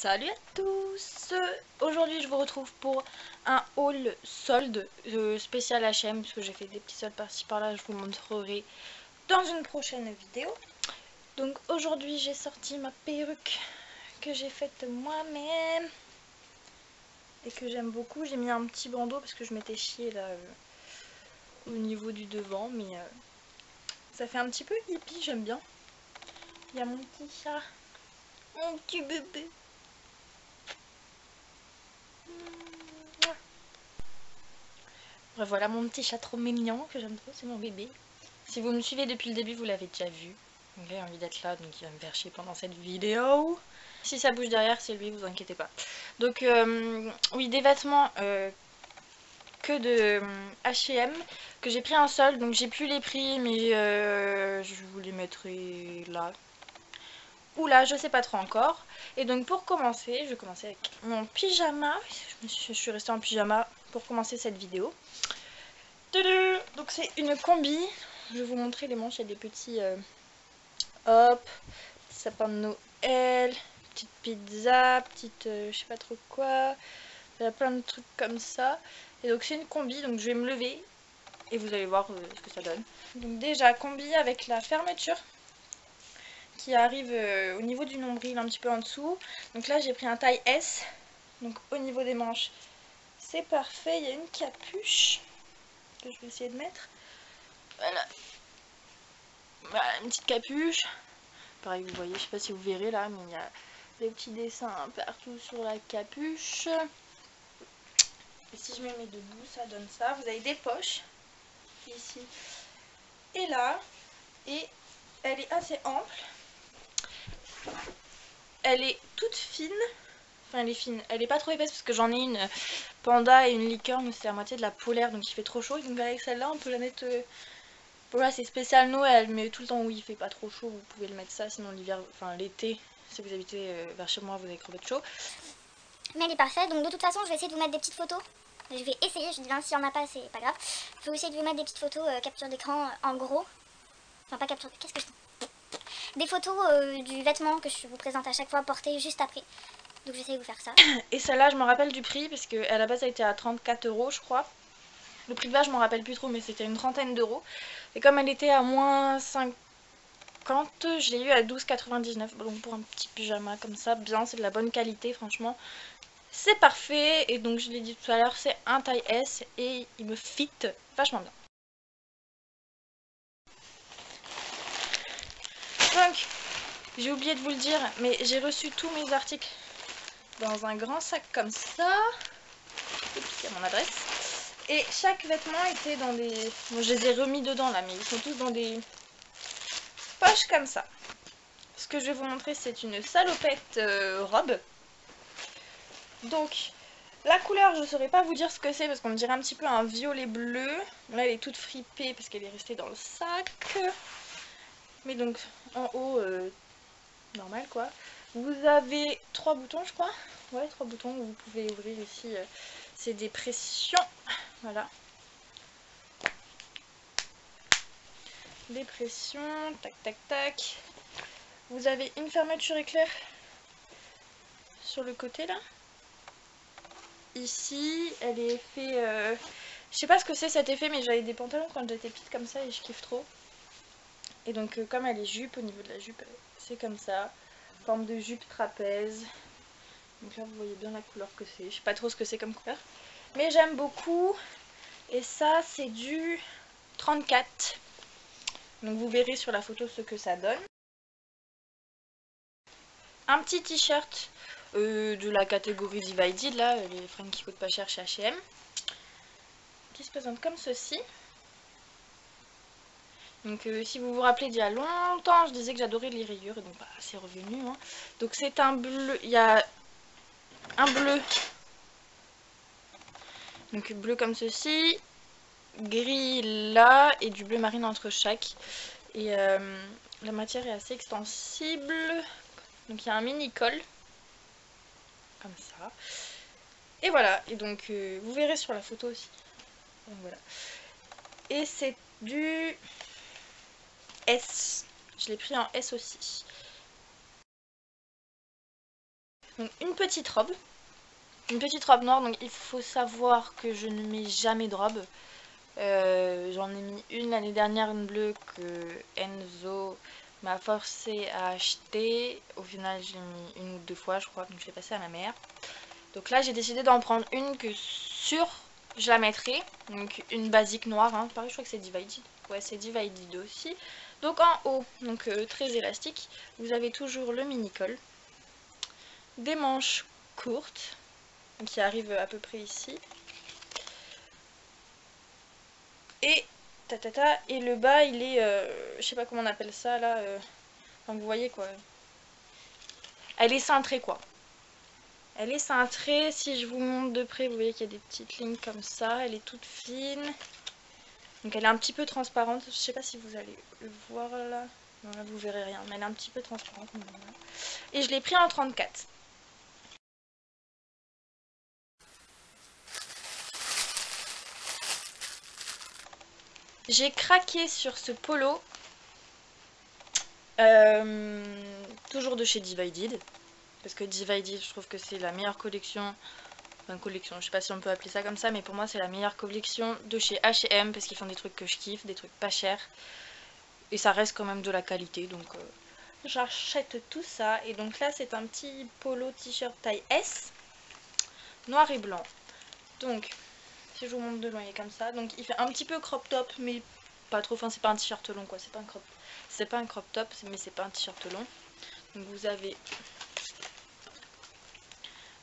Salut à tous. Aujourd'hui je vous retrouve pour un haul solde spécial H&M parce que j'ai fait des petits soldes par-ci par-là, je vous montrerai dans une prochaine vidéo. Donc aujourd'hui j'ai sorti ma perruque que j'ai faite moi-même et que j'aime beaucoup. J'ai mis un petit bandeau parce que je m'étais chiée là au niveau du devant, mais ça fait un petit peu hippie, j'aime bien. Il y a mon petit chat, mon petit bébé. Voilà mon petit chat trop mignon que j'aime trop, c'est mon bébé. Si vous me suivez depuis le début, vous l'avez déjà vu. J'ai envie d'être là, donc il va me faire chier pendant cette vidéo. Si ça bouge derrière, c'est lui, vous inquiétez pas. Donc oui, des vêtements que de H&M que j'ai pris en solde. Donc j'ai plus les prix, mais je vous les mettrai là. Ou là, je sais pas trop encore. Et donc pour commencer, je vais commencer avec mon pyjama. Je suis restée en pyjama pour commencer cette vidéo. Donc c'est une combi. Je vais vous montrer les manches. Il y a des petits hop, petit sapin de Noël, petite pizza, petite je sais pas trop quoi. Il y a plein de trucs comme ça. Et donc c'est une combi, donc je vais me lever et vous allez voir ce que ça donne. Donc déjà combi avec la fermeture qui arrive au niveau du nombril, un petit peu en dessous. Donc là j'ai pris un taille S. Donc au niveau des manches c'est parfait. Il y a une capuche que je vais essayer de mettre. Voilà. Voilà, une petite capuche. Pareil, vous voyez, je sais pas si vous verrez là, mais il y a des petits dessins partout sur la capuche. Et si je me mets debout, ça donne ça. Vous avez des poches ici et là. Et elle est assez ample. Elle est toute fine. Enfin, elle est fine. Elle est pas trop épaisse parce que j'en ai une panda et une licorne. C'est à moitié de la polaire, donc il fait trop chaud. Donc avec celle-là, on peut la mettre... Voilà, c'est spécial Noël, mais tout le temps où il fait pas trop chaud, vous pouvez le mettre ça. Sinon l'hiver, enfin l'été, si vous habitez vers chez moi, vous allez crever de chaud. Mais elle est parfaite, donc de toute façon je vais essayer de vous mettre des petites photos. Je vais essayer, je dis bien, s'il n'y en a pas c'est pas grave. Je vais essayer de vous mettre des petites photos capture d'écran en gros. Enfin pas capture, qu'est-ce que je dis? Des photos du vêtement que je vous présente à chaque fois porté juste après. Donc j'essaie de vous faire ça. Et celle-là je me rappelle du prix parce qu'à la base elle était à 34 € je crois. Le prix de base je m'en rappelle plus trop, mais c'était une trentaine d'euros. Et comme elle était à moins 50, je l'ai eu à 12,99 €. Donc pour un petit pyjama comme ça, bien, c'est de la bonne qualité franchement. C'est parfait, et donc je l'ai dit tout à l'heure, c'est un taille S et il me fit vachement bien. Donc, j'ai oublié de vous le dire, mais j'ai reçu tous mes articles dans un grand sac comme ça. Oups, il y a mon adresse. Et chaque vêtement était dans des... Bon, je les ai remis dedans là, mais ils sont tous dans des poches comme ça. Ce que je vais vous montrer, c'est une salopette robe. Donc... la couleur, je ne saurais pas vous dire ce que c'est parce qu'on me dirait un petit peu un violet bleu. Là, elle est toute fripée parce qu'elle est restée dans le sac. Mais donc, en haut, normal quoi. Vous avez 3 boutons, je crois. Ouais, 3 boutons. Vous pouvez ouvrir ici. C'est des pressions. Voilà. Des pressions. Tac, tac, tac. Vous avez une fermeture éclair sur le côté là. Ici, elle est fait... je sais pas ce que c'est cet effet, mais j'avais des pantalons quand j'étais petite comme ça et je kiffe trop. Et donc comme elle est jupe, au niveau de la jupe, c'est comme ça. Forme de jupe trapèze. Donc là vous voyez bien la couleur que c'est. Je sais pas trop ce que c'est comme couleur. Mais j'aime beaucoup. Et ça c'est du 34. Donc vous verrez sur la photo ce que ça donne. Un petit t-shirt de la catégorie Divided, là, les fringues qui coûtent pas cher chez H&M. Qui se présente comme ceci. Donc si vous vous rappelez d'il y a longtemps, je disais que j'adorais les rayures, et donc bah, c'est revenu. Hein. Donc c'est un bleu, il y a un bleu, donc bleu comme ceci, gris là, et du bleu marine entre chaque. Et la matière est assez extensible, donc il y a un mini col, comme ça. Et voilà, et donc vous verrez sur la photo aussi. Donc, voilà. Et c'est du S. Je l'ai pris en S aussi. Donc une petite robe noire. Donc il faut savoir que je ne mets jamais de robe. J'en ai mis une l'année dernière, une bleue que Enzo m'a forcé à acheter. Au final j'ai mis une ou deux fois je crois, donc je l'ai passée à ma mère. Donc là j'ai décidé d'en prendre une que je la mettrai. Donc une basique noire, hein. Pareil je crois que c'est Divided. Ouais c'est Divided aussi. Donc en haut, donc très élastique, vous avez toujours le mini-col. Des manches courtes qui arrivent à peu près ici. Et et le bas il est je sais pas comment on appelle ça là, enfin, vous voyez quoi, elle est cintrée quoi, elle est cintrée. Si je vous montre de près vous voyez qu'il y a des petites lignes comme ça, elle est toute fine, donc elle est un petit peu transparente. Je sais pas si vous allez le voir là, non là vous verrez rien, mais elle est un petit peu transparente. Et je l'ai pris en 34. J'ai craqué sur ce polo, toujours de chez Divided, parce que Divided je trouve que c'est la meilleure collection, enfin collection, je sais pas si on peut appeler ça comme ça, mais pour moi c'est la meilleure collection de chez H&M, parce qu'ils font des trucs que je kiffe, des trucs pas chers, et ça reste quand même de la qualité, donc j'achète tout ça. Et donc là c'est un petit polo t-shirt taille S, noir et blanc. Donc si je vous montre de loin il est comme ça, donc il fait un petit peu crop top, mais pas trop, enfin c'est pas un t-shirt long quoi, c'est pas un crop top, mais c'est pas un t-shirt long. Donc vous avez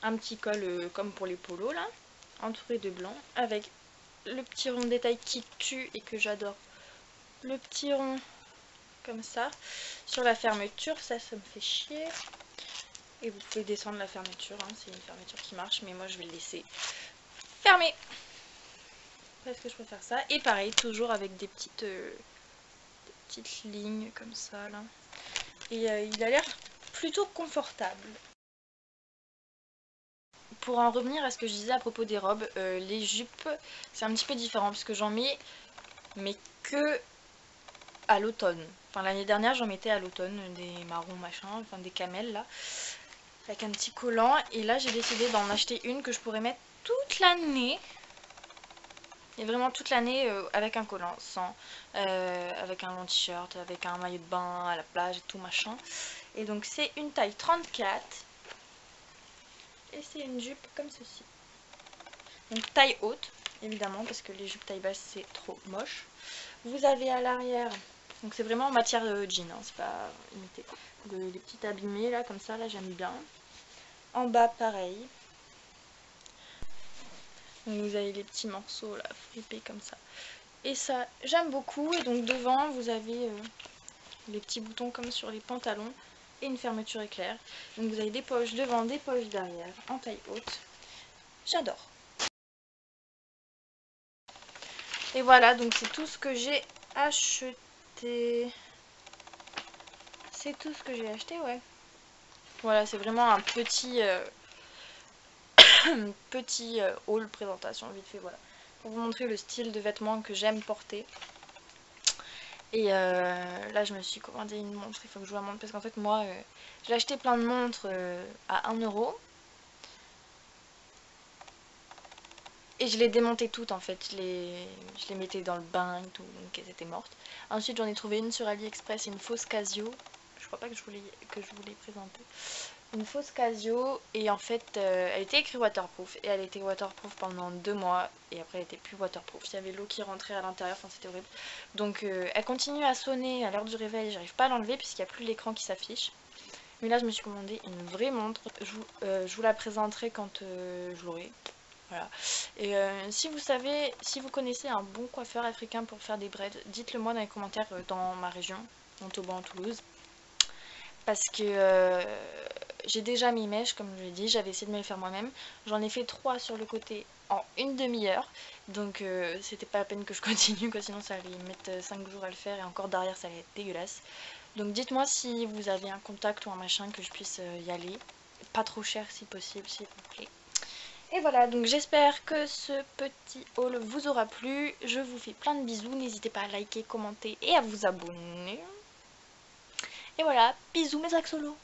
un petit col comme pour les polos là, entouré de blanc, avec le petit rond détail qui tue et que j'adore, le petit rond comme ça sur la fermeture. Ça me fait chier, et vous pouvez descendre la fermeture, hein, c'est une fermeture qui marche, mais moi je vais le laisser fermé parce que je préfère ça. Et pareil, toujours avec des petites lignes comme ça là, et il a l'air plutôt confortable. Pour en revenir à ce que je disais à propos des robes, les jupes c'est un petit peu différent parce que j'en mets mais que à l'automne. Enfin l'année dernière j'en mettais à l'automne, des marrons machin, enfin des camels là, avec un petit collant. Et là j'ai décidé d'en acheter une que je pourrais mettre toute l'année. Et vraiment toute l'année avec un collant, sans, avec un long t-shirt, avec un maillot de bain à la plage et tout machin. Et donc c'est une taille 34. Et c'est une jupe comme ceci. Donc taille haute, évidemment, parce que les jupes taille basse c'est trop moche. Vous avez à l'arrière, donc c'est vraiment en matière jean, hein, c'est pas imité. Les petits abîmés là, comme ça, là j'aime bien. En bas pareil. Donc vous avez les petits morceaux là, fripés comme ça. Et ça, j'aime beaucoup. Et donc devant, vous avez les petits boutons comme sur les pantalons et une fermeture éclair. Donc vous avez des poches devant, des poches derrière, en taille haute. J'adore. Et voilà, donc c'est tout ce que j'ai acheté. C'est tout ce que j'ai acheté, ouais. Voilà, c'est vraiment un petit petit haul présentation vite fait, voilà. Pour vous montrer le style de vêtements que j'aime porter. Et là je me suis commandé une montre, il faut que je vous la montre parce qu'en fait moi j'ai acheté plein de montres à 1 €. Et je les démontais toutes en fait, je les mettais dans le bain et tout, donc elles étaient mortes. Ensuite j'en ai trouvé une sur AliExpress, une fausse Casio, je crois pas que je vous l'ai présentée. Une fausse Casio, et en fait elle était écrite waterproof, et elle était waterproof pendant 2 mois, et après elle était plus waterproof, il y avait l'eau qui rentrait à l'intérieur, enfin c'était horrible. Donc elle continue à sonner à l'heure du réveil, j'arrive pas à l'enlever puisqu'il n'y a plus l'écran qui s'affiche. Mais là je me suis commandé une vraie montre, je vous la présenterai quand je l'aurai. Voilà. Et si vous connaissez un bon coiffeur africain pour faire des braids, dites-le moi dans les commentaires dans ma région, Montauban, Toulouse. Parce que j'ai déjà mes mèches, comme je l'ai dit, j'avais essayé de me les faire moi-même. J'en ai fait 3 sur le côté en une demi-heure. Donc c'était pas la peine que je continue, quoi, sinon ça allait mettre 5 jours à le faire et encore derrière ça allait être dégueulasse. Donc dites-moi si vous avez un contact ou un machin que je puisse y aller. Pas trop cher si possible, s'il vous plaît. Et voilà, donc j'espère que ce petit haul vous aura plu. Je vous fais plein de bisous, n'hésitez pas à liker, commenter et à vous abonner. Et voilà, bisous mes axolos.